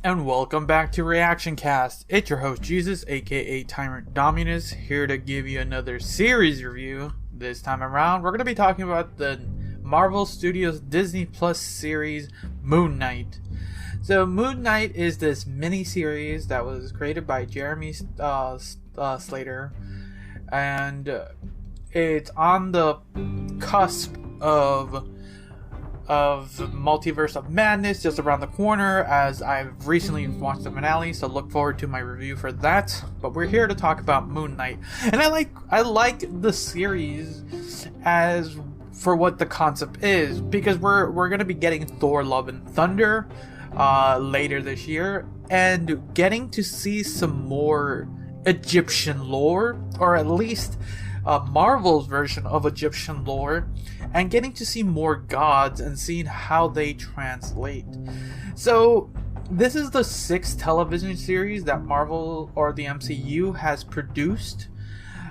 And welcome back to Reactioncast. It's your host Jesus, aka Tyrant Dominus, here to give you another series review. This time around, we're going to be talking about the Marvel Studios Disney Plus series Moon Knight. So Moon Knight is this mini-series that was created by Jeremy Slater, and it's on the cusp of Multiverse of Madness, just around the corner, as I've recently watched the finale, so look forward to my review for that. But we're here to talk about Moon Knight, and I like the series as for what the concept is, because we're gonna be getting Thor: Love and Thunder later this year, and getting to see some more Egyptian lore, or at least Marvel's version of Egyptian lore, and getting to see more gods and seeing how they translate. So this is the 6th television series that Marvel or the MCU has produced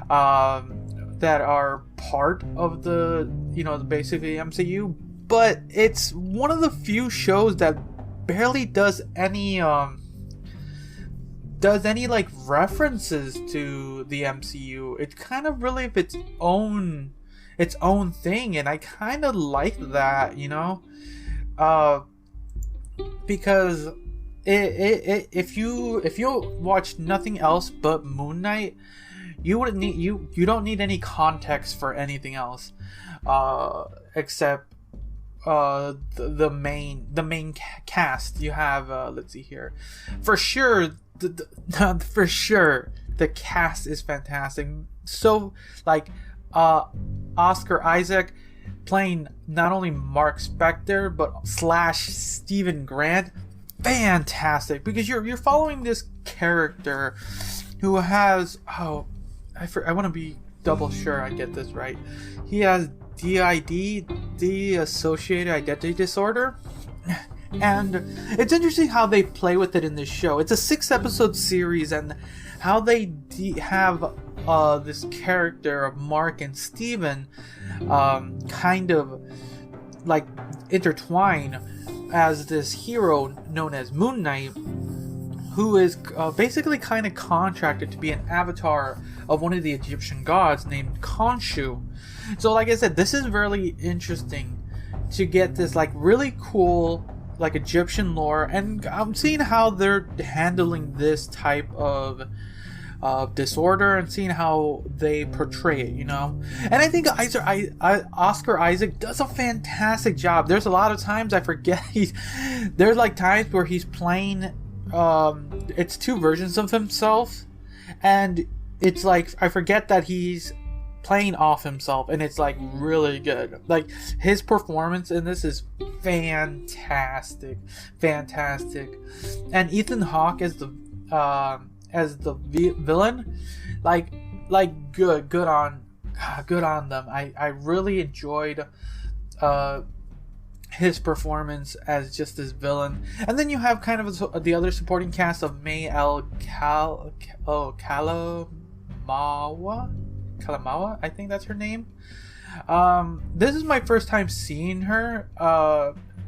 that are part of the basically MCU, but it's one of the few shows that barely does any like references to the MCU. It's kind of really its own thing, and I kind of like that, because if you watch nothing else but Moon Knight, you don't need any context for anything else except the main cast. You have let's see here, for sure the cast is fantastic. So like Oscar Isaac playing not only Mark Spector but / Stephen Grant, fantastic, because you're following this character who has I want to be double sure I get this right. He has DID, dissociated identity disorder, and it's interesting how they play with it in this show. It's a 6-episode series, and how they have this character of Mark and Steven kind of like intertwine as this hero known as Moon Knight, who is basically kind of contracted to be an avatar of one of the Egyptian gods named Khonshu. So like I said, this is really interesting to get this like really cool like Egyptian lore, and I'm seeing how they're handling this type of disorder and seeing how they portray it, and I think Oscar Isaac does a fantastic job. There's a lot of times I forget there's like times where he's playing it's 2 versions of himself, and it's like I forget that he's playing off himself, and it's like really good. Like his performance in this is fantastic, and Ethan Hawke as the villain, like good on them. I really enjoyed his performance as just this villain. And then you have kind of the other supporting cast of May El Kalamawa, I think that's her name. This is my first time seeing her,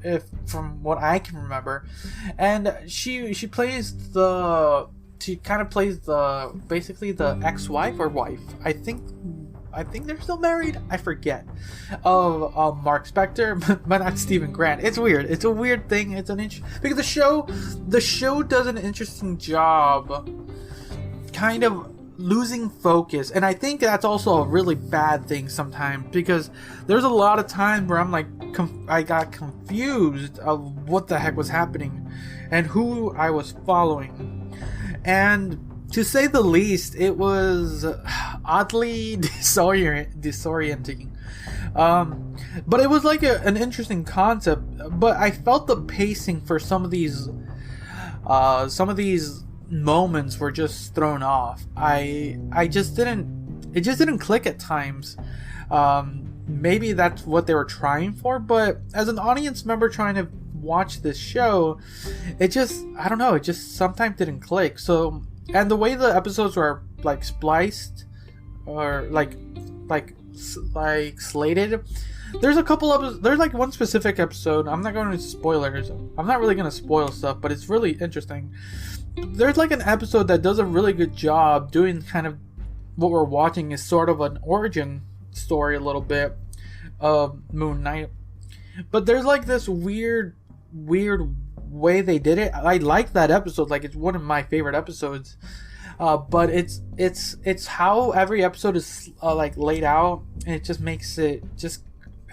if from what I can remember, and she kind of plays basically the ex-wife or wife. I think they're still married. I forget. Of Mark Spector, but not Stephen Grant. It's weird. It's a weird thing. It's because the show does an interesting job, kind of losing focus, and I think that's also a really bad thing sometimes, because there's a lot of times where I'm like I got confused of what the heck was happening and who I was following, and to say the least, it was oddly disorienting. But it was like an interesting concept, but I felt the pacing for some of these moments were just thrown off. It just didn't click at times. Maybe that's what they were trying for, but as an audience member trying to watch this show, it just sometimes didn't click. So, and the way the episodes were like spliced or like slated, There's a couple of there's like one specific episode. I'm not going into spoilers. I'm not really going to spoil stuff, but it's really interesting. There's like an episode that does a really good job doing kind of what we're watching is sort of an origin story a little bit of Moon Knight. But there's like this weird way they did it. I like that episode. Like, it's one of my favorite episodes. But it's how every episode is like laid out, and it just makes it just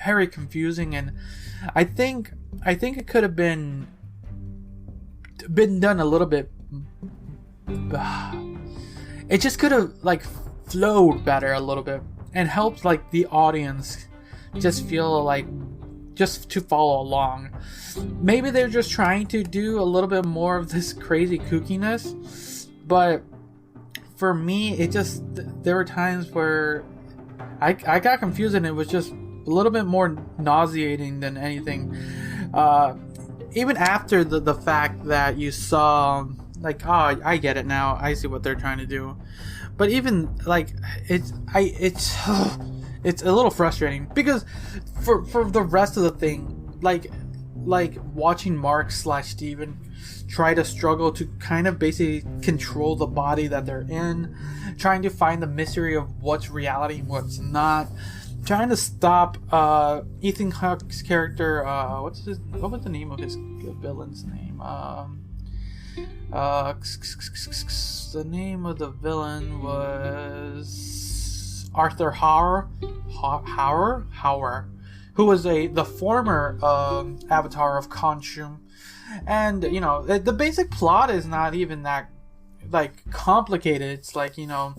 very confusing. And I think it could have been done a little bit. It just could have like flowed better a little bit and helped like the audience just feel like just to follow along. Maybe they're just trying to do a little bit more of this crazy kookiness, but for me, it just, there were times where I got confused, and it was just a little bit more nauseating than anything. Even after the fact that you saw, like, oh, I get it now. I see what they're trying to do. But even like it's a little frustrating because for the rest of the thing, like watching Mark / Steven try to struggle to kind of basically control the body that they're in, trying to find the mystery of what's reality and what's not, trying to stop Ethan Hawke's character. What was the name of his villain's name? The name of the villain was Arthur Hauer, who was the former avatar of Khonshu. And you know, the basic plot is not even that like complicated. It's like, you know,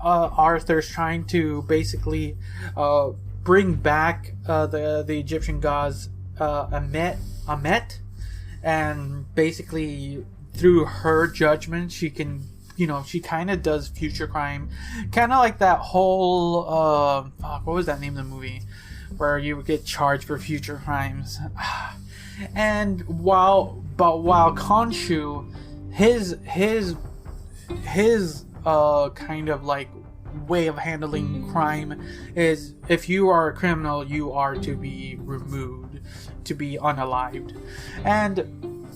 Arthur's trying to basically bring back the Egyptian gods Amet, and basically through her judgment she can, you know, she kind of does future crime, kind of like that whole what was that name of the movie where you would get charged for future crimes. And while Khonshu, his kind of like way of handling crime is, if you are a criminal, you are to be removed, to be unalived. And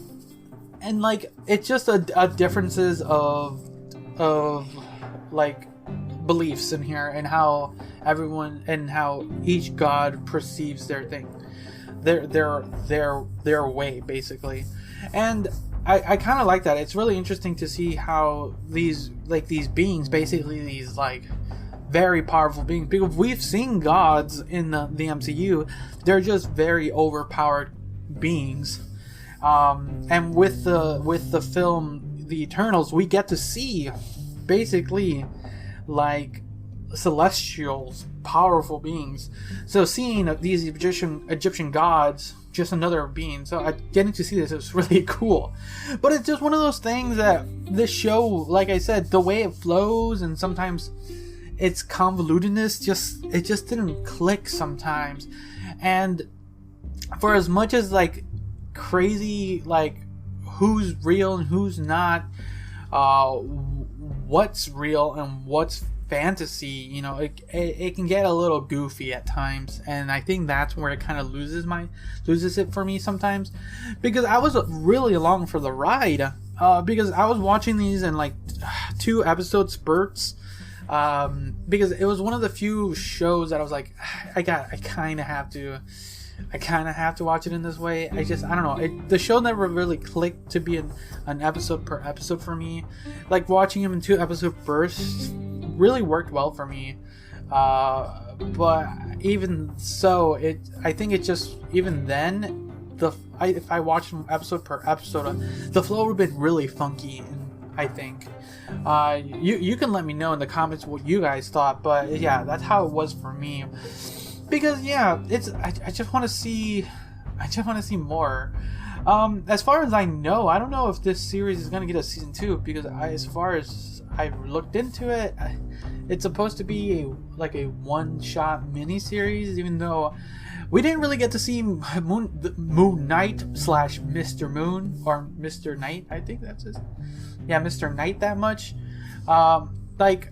like, it's just a differences of like beliefs in here, and how everyone and how each god perceives their thing, their way, basically. And I kind of like that. It's really interesting to see how these beings, basically these like very powerful beings, because we've seen gods in the MCU, they're just very overpowered beings. And with the film The Eternals, we get to see basically like celestials, powerful beings. So seeing these Egyptian gods, just another being. So getting to see this is really cool. But it's just one of those things that this show, like I said, the way it flows, and sometimes its convolutedness, it just didn't click sometimes. And for as much as like crazy, like who's real and who's not, what's real and what's fantasy, you know, it can get a little goofy at times, and I think that's where it kind of loses it for me sometimes, because I was really along for the ride, because I was watching these in like 2 episode spurts, because it was one of the few shows that I was like, I kind of have to watch it in this way. I don't know. The show never really clicked to be an episode per episode for me. Like, watching them in 2 episode bursts really worked well for me. But even so, I think it just, even then, if I watched them episode per episode, the flow would have been really funky, I think. You can let me know in the comments what you guys thought, but yeah, that's how it was for me. Because yeah, I just want to see more. As far as I know, I don't know if this series is gonna get a season 2, because as far as I've looked into it, it's supposed to be a one-shot mini-series, even though we didn't really get to see Moon Knight / Mr. Moon, or Mr. Knight, I think that's his. Yeah, Mr. Knight that much. Like,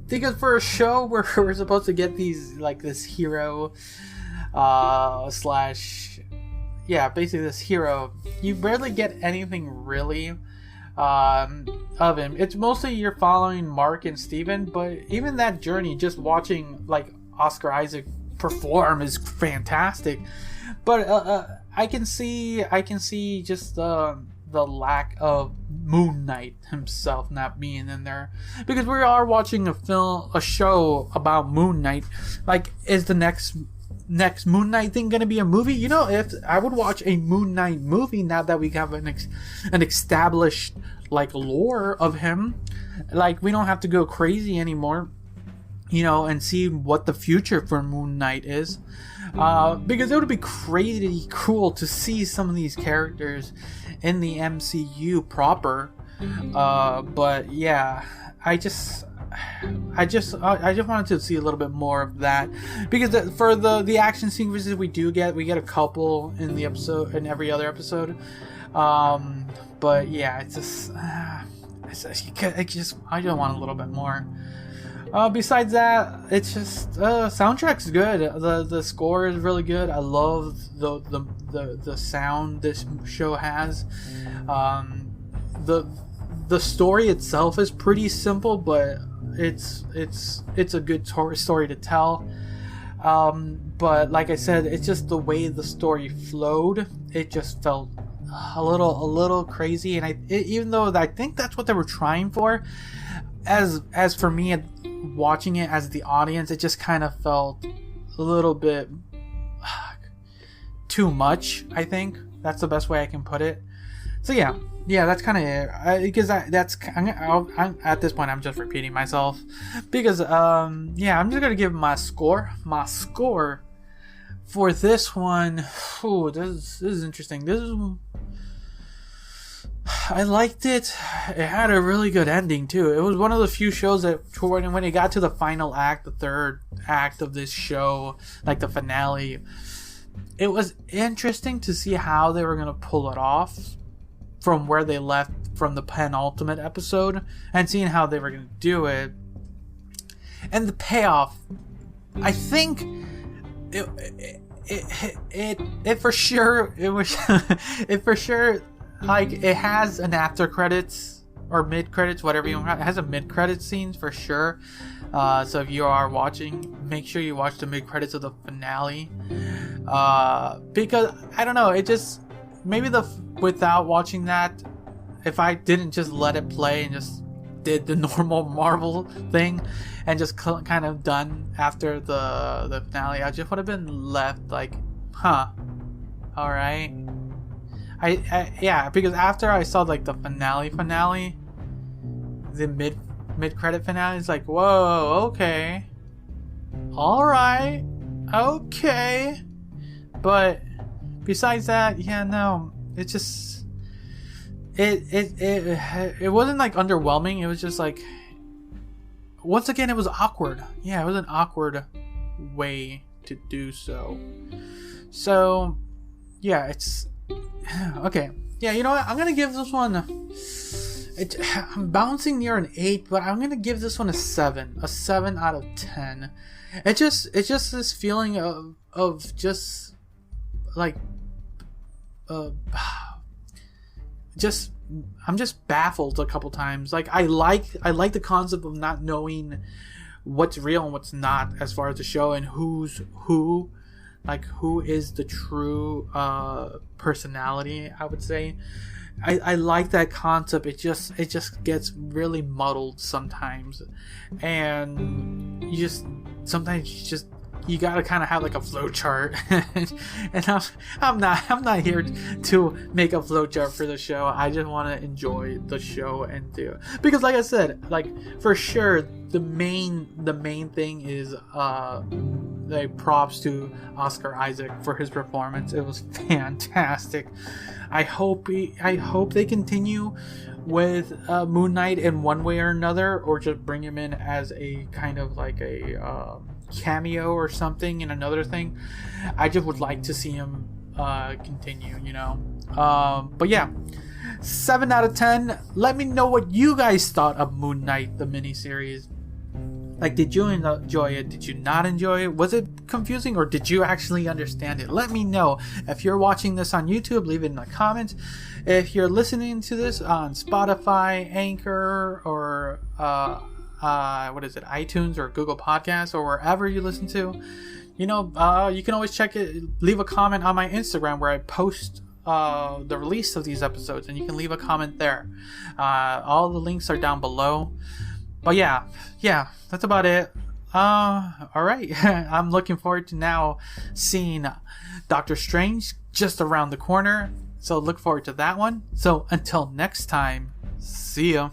because for a show where we're supposed to get these, like, this hero slash, yeah, basically this hero, you barely get anything really of him. It's mostly you're following Mark and Steven, but even that journey, just watching like Oscar Isaac perform is fantastic. But I can see just the lack of Moon Knight himself not being in there, because we are watching a show about Moon Knight. Like, is the next Moon Knight thing gonna be a movie? You know, if I would watch a Moon Knight movie now that we have an established like lore of him, like we don't have to go crazy anymore, you know, and see what the future for Moon Knight is, because it would be crazy cool to see some of these characters in the MCU proper. But yeah, I just wanted to see a little bit more of that, because for the action sequences we get a couple in the episode, in every other episode. But yeah, I just I don't want a little bit more. Besides that, it's just soundtrack's good. The score is really good. I love the sound this show has. The story itself is pretty simple, but it's a good story to tell. But like I said, it's just the way the story flowed. It just felt a little crazy, and even though I think that's what they were trying for, as for me watching it as the audience, it just kind of felt a little bit too much. I think that's the best way I can put it. So yeah, that's kind of it. Because I'm at this point I'm just repeating myself, because I'm just gonna give my score for this one. Ooh, this is interesting. I liked it. It had a really good ending too. It was one of the few shows that when it got to the final act, the third act of this show, like the finale, it was interesting to see how they were going to pull it off from where they left from the penultimate episode, and seeing how they were going to do it. And the payoff, I think it for sure, it was it for sure, like, it has an after credits or mid credits, whatever you want. It has a mid credits scenes for sure. So if you are watching, make sure you watch the mid credits of the finale. Because I don't know, it just maybe without watching that, if I didn't just let it play and just did the normal Marvel thing and just kind of done after the finale, I just would have been left like, huh, all right. Yeah, because after I saw like the finale, the mid credit finale, it's like, whoa, okay, all right, okay. But besides that, yeah, no, it just it wasn't like underwhelming. It was just like, once again, it was awkward. Yeah, it was an awkward way to do so. So yeah, it's okay. Yeah, you know what? I'm gonna give this one. I'm bouncing near an 8, but I'm gonna give this one a 7. A 7 out of 10. It's just this feeling of just like I'm just baffled a couple times. Like, I like the concept of not knowing what's real and what's not as far as the show, and who's who. Like, who is the true personality, I would say. I like that concept. It just gets really muddled sometimes, and you gotta kind of have like a flow chart. And I'm not here to make a flow chart for the show. I just want to enjoy the show and do it, because like I said, like, for sure the main thing is like, props to Oscar Isaac for his performance. It was fantastic. I hope they continue with Moon Knight in one way or another, or just bring him in as a kind of like a cameo or something in another thing. I just would like to see him continue, you know. But yeah, 7 out of 10. Let me know what you guys thought of Moon Knight, the miniseries. Like, did you enjoy it? Did you not enjoy it? Was it confusing, or did you actually understand it? Let me know. If you're watching this on YouTube, leave it in the comments. If you're listening to this on Spotify, Anchor, or iTunes or Google Podcasts, or wherever you listen to, you can always check it. Leave a comment on my Instagram where I post the release of these episodes, and you can leave a comment there. All the links are down below. But yeah, that's about it. Alright. I'm looking forward to now seeing Doctor Strange just around the corner. So look forward to that one. So until next time, see ya.